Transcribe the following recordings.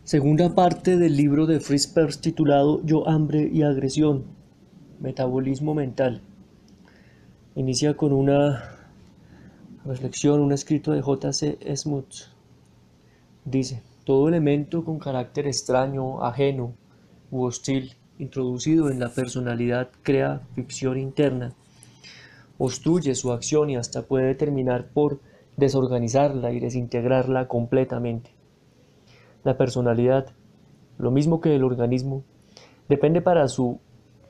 Segunda parte del libro de Fritz Perls titulado Yo, hambre y agresión, metabolismo mental. Inicia con una reflexión, un escrito de J.C. Smuts. Dice, todo elemento con carácter extraño, ajeno u hostil, introducido en la personalidad crea ficción interna, obstruye su acción y hasta puede terminar por desorganizarla y desintegrarla completamente. La personalidad, lo mismo que el organismo, depende para su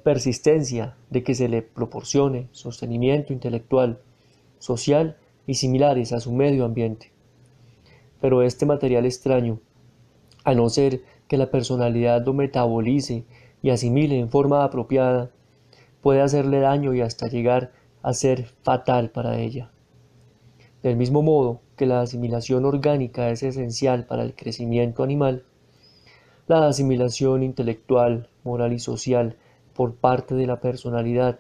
persistencia de que se le proporcione sostenimiento intelectual, social y similares a su medio ambiente. Pero este material extraño, a no ser que la personalidad lo metabolice y asimile en forma apropiada, puede hacerle daño y hasta llegar a ser fatal para ella. Del mismo modo que la asimilación orgánica es esencial para el crecimiento animal, la asimilación intelectual, moral y social por parte de la personalidad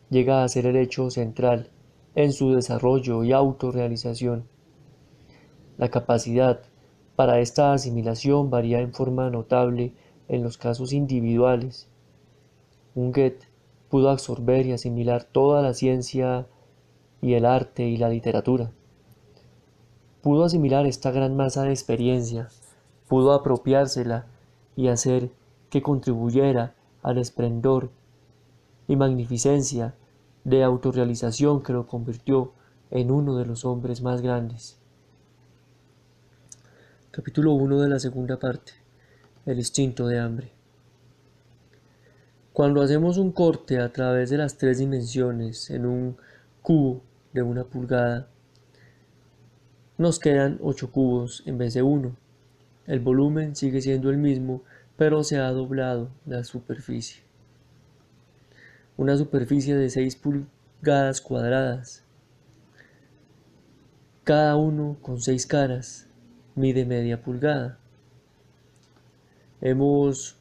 llega a ser el hecho central en su desarrollo y autorrealización. La capacidad para esta asimilación varía en forma notable en los casos individuales. Un Goethe pudo absorber y asimilar toda la ciencia y el arte y la literatura. Pudo asimilar esta gran masa de experiencia, pudo apropiársela y hacer que contribuyera al esplendor y magnificencia de autorrealización que lo convirtió en uno de los hombres más grandes. Capítulo 1 de la segunda parte. El instinto de hambre. Cuando hacemos un corte a través de las tres dimensiones en un cubo de 1 pulgada, nos quedan 8 cubos en vez de 1. El volumen sigue siendo el mismo, pero se ha doblado la superficie. Una superficie de 6 pulgadas cuadradas, cada uno con 6 caras, mide media pulgada. Hemos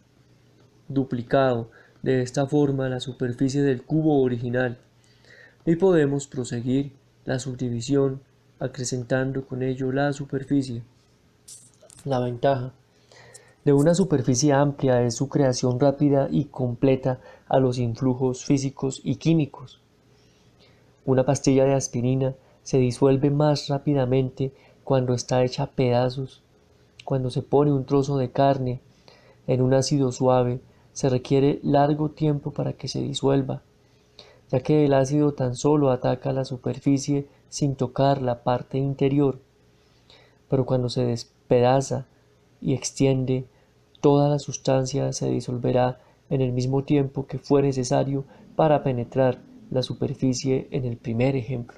duplicado de esta forma la superficie del cubo original y podemos proseguir la subdivisión acrecentando con ello la superficie. La ventaja de una superficie amplia es su creación rápida y completa a los influjos físicos y químicos. Una pastilla de aspirina se disuelve más rápidamente cuando está hecha a pedazos. Cuando se pone un trozo de carne en un ácido suave, se requiere largo tiempo para que se disuelva, ya que el ácido tan solo ataca la superficie sin tocar la parte interior. Pero cuando se despedaza y extiende, toda la sustancia se disolverá en el mismo tiempo que fue necesario para penetrar la superficie en el primer ejemplo.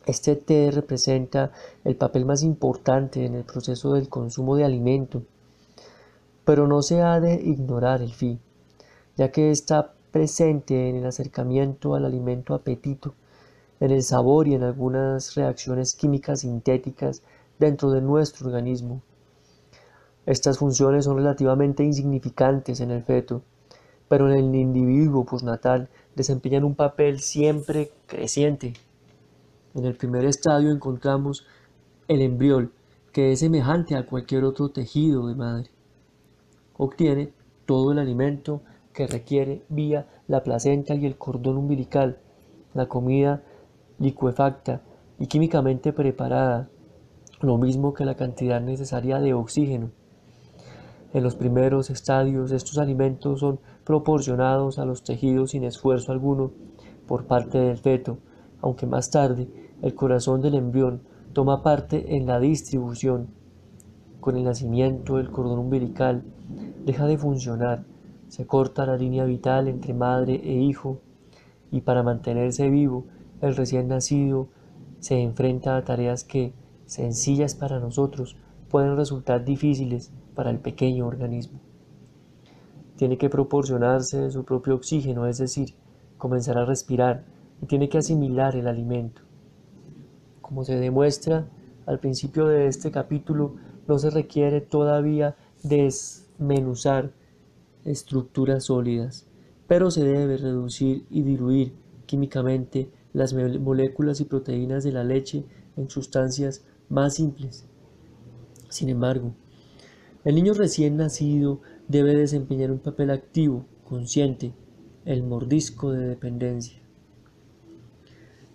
Este T representa el papel más importante en el proceso del consumo de alimento, pero no se ha de ignorar el Phi, ya que está presente en el acercamiento al alimento apetito, en el sabor y en algunas reacciones químicas sintéticas dentro de nuestro organismo. Estas funciones son relativamente insignificantes en el feto, pero en el individuo postnatal desempeñan un papel siempre creciente. En el primer estadio encontramos el embrión, que es semejante a cualquier otro tejido de madre. Obtiene todo el alimento que requiere vía la placenta y el cordón umbilical, la comida licuefacta y químicamente preparada, lo mismo que la cantidad necesaria de oxígeno. En los primeros estadios, estos alimentos son proporcionados a los tejidos sin esfuerzo alguno por parte del feto, aunque más tarde el corazón del embrión toma parte en la distribución. Con el nacimiento, el cordón umbilical deja de funcionar, se corta la línea vital entre madre e hijo, y para mantenerse vivo, el recién nacido se enfrenta a tareas que, sencillas para nosotros, pueden resultar difíciles para el pequeño organismo. Tiene que proporcionarse su propio oxígeno, es decir, comenzar a respirar, y tiene que asimilar el alimento. Como se demuestra al principio de este capítulo, no se requiere todavía desmenuzar estructuras sólidas, pero se debe reducir y diluir químicamente las moléculas y proteínas de la leche en sustancias más simples. Sin embargo, El niño recién nacido debe desempeñar un papel activo, consciente, el mordisco de dependencia.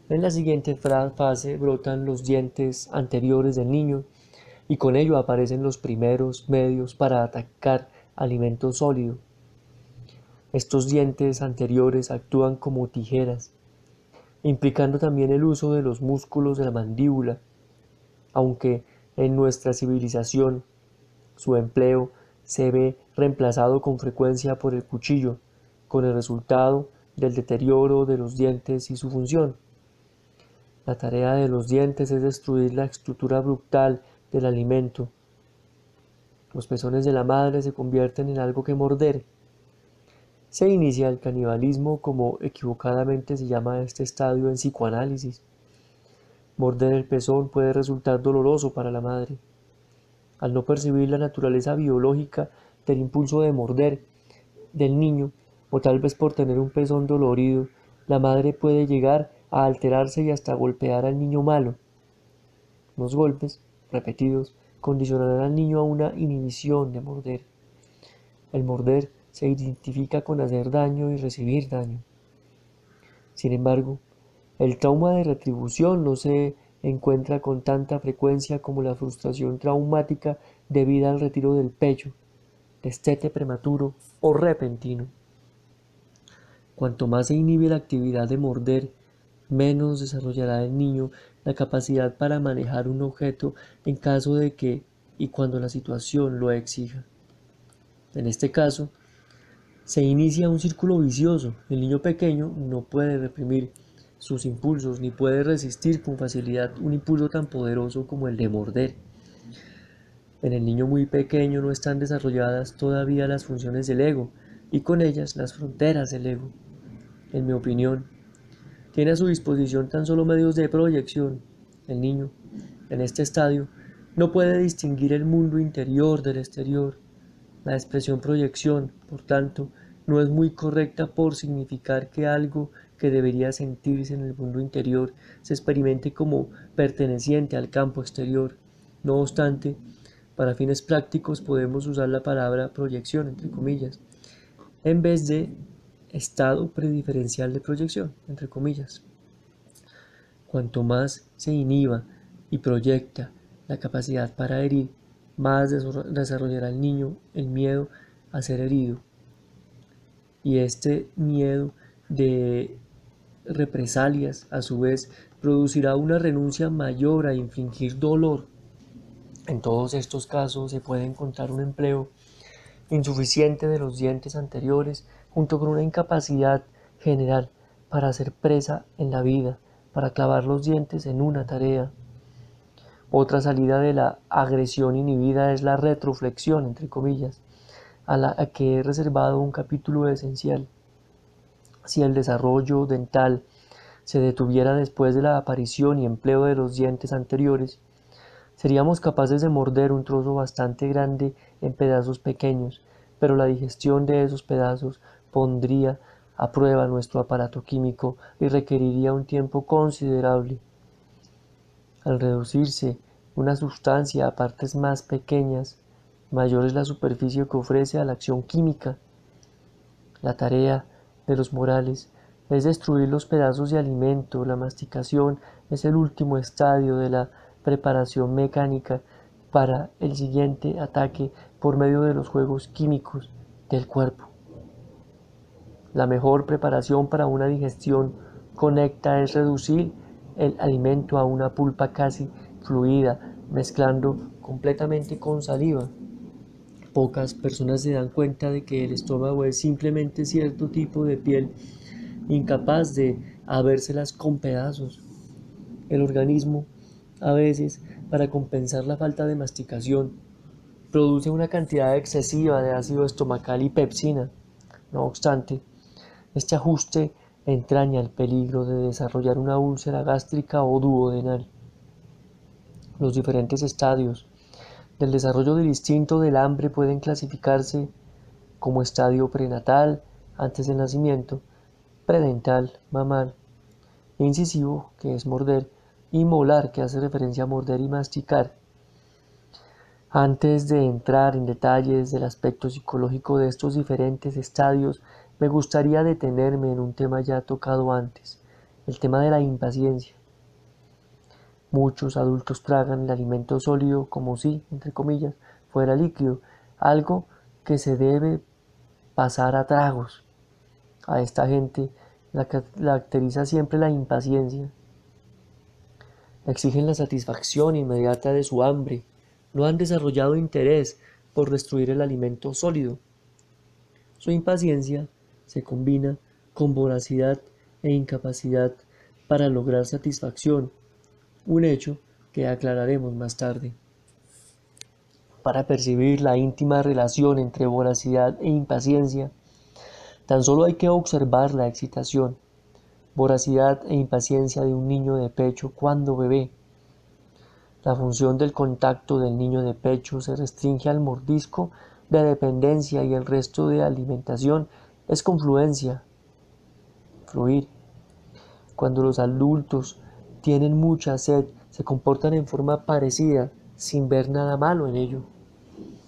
En la siguiente fase brotan los dientes anteriores del niño y con ello aparecen los primeros medios para atacar alimento sólido. Estos dientes anteriores actúan como tijeras, implicando también el uso de los músculos de la mandíbula, aunque en nuestra civilización su empleo se ve reemplazado con frecuencia por el cuchillo, con el resultado del deterioro de los dientes y su función. La tarea de los dientes es destruir la estructura brutal del alimento. Los pezones de la madre se convierten en algo que morder. Se inicia el canibalismo, como equivocadamente se llama este estadio en psicoanálisis. Morder el pezón puede resultar doloroso para la madre. Al no percibir la naturaleza biológica del impulso de morder del niño, o tal vez por tener un pezón dolorido, la madre puede llegar a alterarse y hasta golpear al niño malo. Los golpes, repetidos, condicionarán al niño a una inhibición de morder. El morder se identifica con hacer daño y recibir daño. Sin embargo, el trauma de retribución no se encuentra con tanta frecuencia como la frustración traumática debida al retiro del pecho, destete prematuro o repentino. Cuanto más se inhibe la actividad de morder, menos desarrollará el niño la capacidad para manejar un objeto en caso de que y cuando la situación lo exija. En este caso, se inicia un círculo vicioso. El niño pequeño no puede reprimir sus impulsos ni puede resistir con facilidad un impulso tan poderoso como el de morder. En el niño muy pequeño no están desarrolladas todavía las funciones del ego y con ellas las fronteras del ego. En mi opinión, tiene a su disposición tan solo medios de proyección. El niño, en este estadio, no puede distinguir el mundo interior del exterior. La expresión proyección, por tanto, no es muy correcta por significar que algo que debería sentirse en el mundo interior se experimente como perteneciente al campo exterior. No obstante, para fines prácticos podemos usar la palabra proyección, entre comillas, en vez de estado prediferencial de proyección, entre comillas. Cuanto más se inhiba y proyecta la capacidad para herir, más desarrollará el niño el miedo a ser herido. Y este miedo de represalias, a su vez, producirá una renuncia mayor a infligir dolor. En todos estos casos se puede encontrar un empleo insuficiente de los dientes anteriores, junto con una incapacidad general para hacer presa en la vida, para clavar los dientes en una tarea. Otra salida de la agresión inhibida es la retroflexión, entre comillas, a la que he reservado un capítulo esencial. Si el desarrollo dental se detuviera después de la aparición y empleo de los dientes anteriores, seríamos capaces de morder un trozo bastante grande en pedazos pequeños, pero la digestión de esos pedazos pondría a prueba nuestro aparato químico y requeriría un tiempo considerable. Al reducirse una sustancia a partes más pequeñas, mayor es la superficie que ofrece a la acción química. La tarea de los morales es destruir los pedazos de alimento. La masticación es el último estadio de la preparación mecánica para el siguiente ataque por medio de los juegos químicos del cuerpo. La mejor preparación para una digestión conecta es reducir el alimento a una pulpa casi fluida, mezclando completamente con saliva. Pocas personas se dan cuenta de que el estómago es simplemente cierto tipo de piel incapaz de habérselas con pedazos. El organismo, a veces, para compensar la falta de masticación, produce una cantidad excesiva de ácido estomacal y pepsina. No obstante, este ajuste entraña el peligro de desarrollar una úlcera gástrica o duodenal. Los diferentes estadios del desarrollo del instinto del hambre pueden clasificarse como estadio prenatal, antes del nacimiento, predental, mamal, incisivo, que es morder, y molar, que hace referencia a morder y masticar. Antes de entrar en detalles del aspecto psicológico de estos diferentes estadios, me gustaría detenerme en un tema ya tocado antes, el tema de la impaciencia. Muchos adultos tragan el alimento sólido como si, entre comillas, fuera líquido, algo que se debe pasar a tragos. A esta gente la caracteriza siempre la impaciencia. Exigen la satisfacción inmediata de su hambre. No han desarrollado interés por destruir el alimento sólido. Su impaciencia se combina con voracidad e incapacidad para lograr satisfacción, un hecho que aclararemos más tarde. Para percibir la íntima relación entre voracidad e impaciencia, tan solo hay que observar la excitación, voracidad e impaciencia de un niño de pecho cuando bebé. La función del contacto del niño de pecho se restringe al mordisco de dependencia y el resto de alimentación es confluencia, fluir. Cuando los adultos tienen mucha sed, se comportan en forma parecida, sin ver nada malo en ello.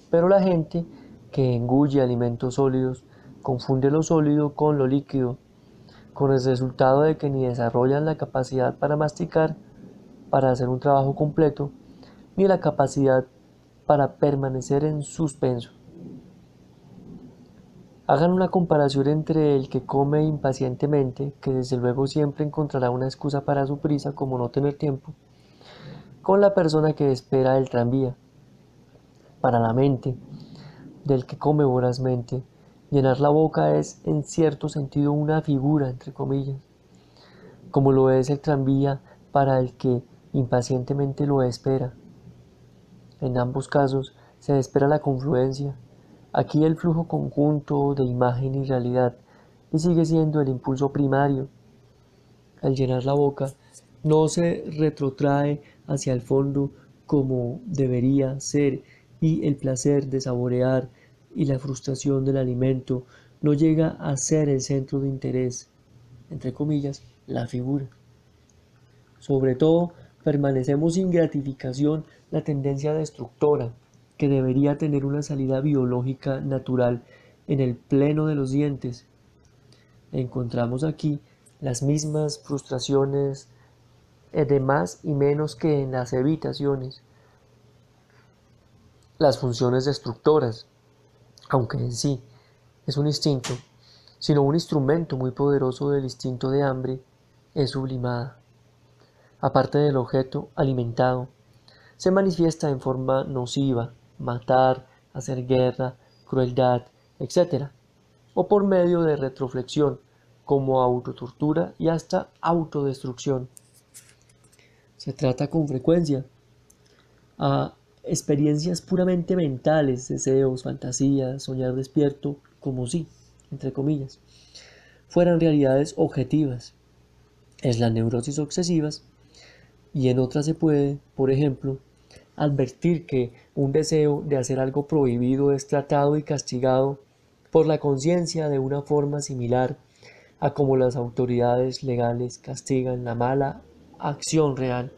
Pero la gente que engulle alimentos sólidos confunde lo sólido con lo líquido, con el resultado de que ni desarrollan la capacidad para masticar, para hacer un trabajo completo, ni la capacidad para permanecer en suspenso. Hagan una comparación entre el que come impacientemente, que desde luego siempre encontrará una excusa para su prisa como no tener tiempo, con la persona que espera el tranvía. Para la mente del que come vorazmente, llenar la boca es en cierto sentido una figura, entre comillas, como lo es el tranvía para el que impacientemente lo espera. En ambos casos se espera la confluencia, aquí el flujo conjunto de imagen y realidad, y sigue siendo el impulso primario. Al llenar la boca, no se retrotrae hacia el fondo como debería ser, y el placer de saborear y la frustración del alimento no llega a ser el centro de interés, entre comillas, la figura. Sobre todo, permanecemos sin gratificación la tendencia destructora, que debería tener una salida biológica natural en el pleno de los dientes. Encontramos aquí las mismas frustraciones de más y menos que en las evitaciones, las funciones destructoras, aunque en sí es un instinto, sino un instrumento muy poderoso del instinto de hambre, es sublimada. Aparte del objeto alimentado, se manifiesta en forma nociva, matar, hacer guerra, crueldad, etc., o por medio de retroflexión, como autotortura y hasta autodestrucción. Se trata con frecuencia a experiencias puramente mentales, deseos, fantasías, soñar despierto, como si, entre comillas, fueran realidades objetivas. Es las neurosis obsesivas y en otras se puede, por ejemplo, advertir que un deseo de hacer algo prohibido es tratado y castigado por la conciencia de una forma similar a como las autoridades legales castigan la mala acción real.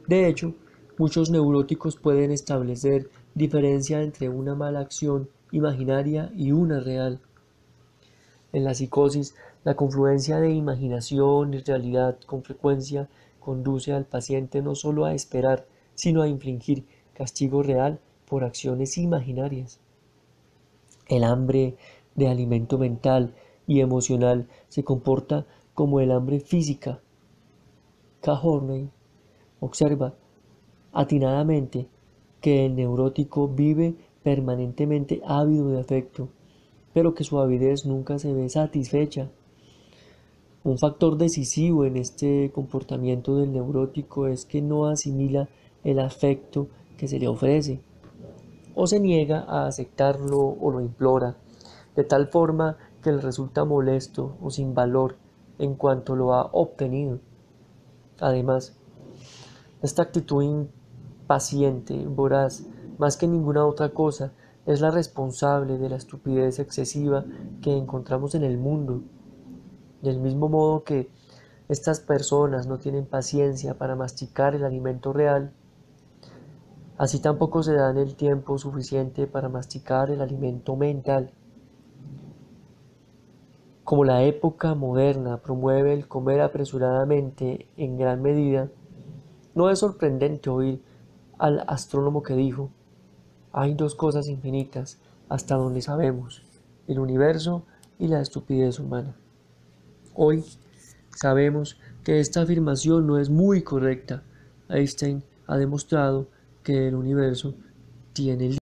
De hecho, muchos neuróticos pueden establecer diferencia entre una mala acción imaginaria y una real. En la psicosis, la confluencia de imaginación y realidad con frecuencia conduce al paciente no solo a esperar, sino a infligir castigo real por acciones imaginarias. El hambre de alimento mental y emocional se comporta como el hambre física. K. Horney observa atinadamente que el neurótico vive permanentemente ávido de afecto, pero que su avidez nunca se ve satisfecha. Un factor decisivo en este comportamiento del neurótico es que no asimila el afecto que se le ofrece, o se niega a aceptarlo o lo implora, de tal forma que le resulta molesto o sin valor en cuanto lo ha obtenido. Además, esta actitud impaciente, voraz, más que ninguna otra cosa, es la responsable de la estupidez excesiva que encontramos en el mundo. Del mismo modo que estas personas no tienen paciencia para masticar el alimento real, Así tampoco se dan el tiempo suficiente para masticar el alimento mental. Como la época moderna promueve el comer apresuradamente en gran medida, no es sorprendente oír al astrónomo que dijo: hay dos cosas infinitas hasta donde sabemos, el universo y la estupidez humana. Hoy sabemos que esta afirmación no es muy correcta. Einstein ha demostrado que el universo tiene